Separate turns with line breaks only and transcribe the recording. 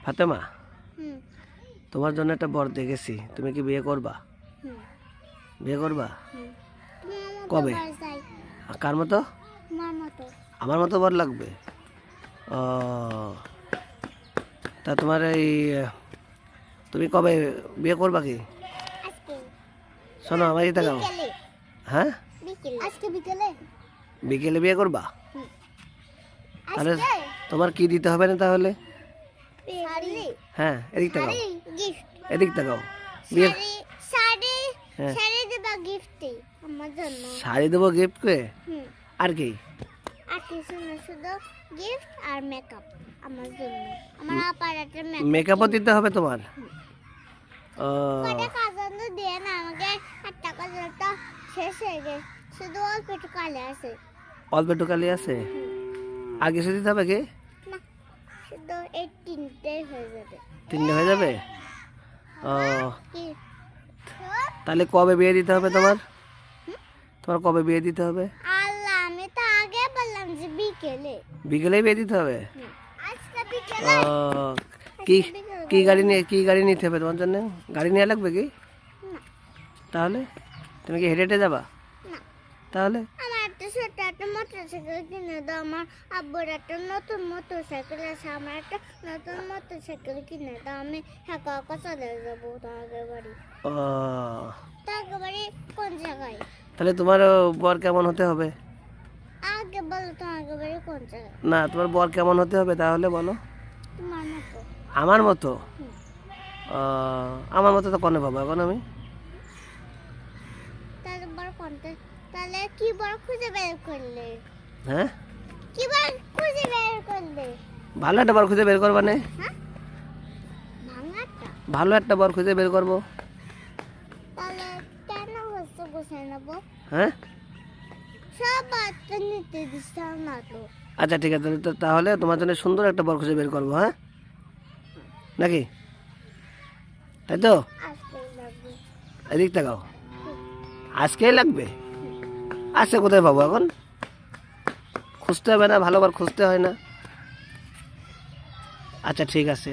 ফাতেমা,
হুম
তোমার জন্য একটা বর দেখেছি, তুমি কি বিয়ে করবা?
হুম
বিয়ে করবা?
হুম তোমার মতো
কবে?
বর চাই।
কার মতো?
তোমার মতো।
আমার মতো বর লাগবে? ও, তা তোমার এই তুমি কবে বিয়ে করবা কি?
আজকে
শোনো, আমার এটা গাও।
বিকেলে।
হ্যাঁ,
বিকেলে আজকে বিকেলে।
বিকেলে বিয়ে করবা?
হুম
তাহলে
আজকে
তোমার কি দিতে হবে না তাহলে?
শাড়ি।
হ্যাঁ, এদিক তাকাও,
শাড়ি গিফট।
এদিক তাকাও। বিয়ে,
শাড়ি শাড়ি
হ্যাঁ,
শাড়ি দেবা গিফটে আমার জন্য।
শাড়ি দেবো গিফট করে।
হুম
আর কি?
আর কিছু না, শুধু গিফট আর মেকআপ আমার জন্য। আমার আপার একটা
মেকআপও দিতে হবে তোমার? ও,
কটা কাজল তো দিয়ে না আমাকে, আর টাকা তো শেষ হয়ে গেছে, শুধু অল্প একটু কালে আছে।
অল্প একটু কালি আছে? আর কিছু দিতে হবে কি?
না, শুধু এই তিনটেই হয়ে যাবে।
3টে হয়ে যাবে? ও,
কি
তাহলে কবে বিয়ে দিতে হবে তোমার? তোমার কবে বিয়ে দিতে হবে?
আল্লাহ, আমি তো আগে বললাম যে বিকেলে।
বিকেলেই বিয়ে দিতে হবে?
আজকে
ও,
বিকেলে।
কি কি গাড়ি নিয়ে, কি গাড়ি নিতে হবে তোমার জন্য? গাড়ি নিয়ে লাগবে কি?
না
তাহলে তুমি কি হেঁটে হেঁটে যাবা?
না,
তাহলে
আমার একটা ছোট একটা মোটরসাইকেল কিনে দাও। আমার আব্বুর একটা নতুন মোটরসাইকেল আছে, আমার একটা নতুন মোটরসাইকেল কিনে দাও। আমি একা একা চলে যাবো তোমাদের বাড়ি।
ও,
তোমাদের বাড়ি কোন জায়গায়?
তাহলে তোমার বর কেমন হতে হবে?
আগে বলো তোমাদের বাড়ি কোন জায়গায়।
না, তোমার বর কেমন হতে হবে তাহলে বলো।
তোমার মতো।
আমার মতো?
হুম।
ও, আমার মতো তো কনে পাবো এখন আমি?
তাহলে বড় কোনটা? তাহলে কি বড় খুঁজে বের করলে?
হ্যাঁ,
কি বড় খুঁজে বের করলে?
ভালো একটা বর খুঁজে বের করবা না?
হ্যাঁ, ভাঙাটা।
ভালো একটা বর খুঁজে বের করবো।
তাহলে কেন হচ্ছে বসে নেবো?
হ্যাঁ,
সব বাচ্চা নিতে দিচ্ছে না তো।
আচ্ছা ঠিক আছে, তাহলে তোমার জন্য সুন্দর একটা বর খুঁজে বের করবো, হ্যাঁ নাকি? তাই তো?
আসতেই লাগবে।
এদিক তাকাও, আজকেই লাগবে? আজকে কোথায় পাবো এখন? খুঁজতে হবে না? ভালো বর খুঁজতে হয় না? আচ্ছা ঠিক আছে।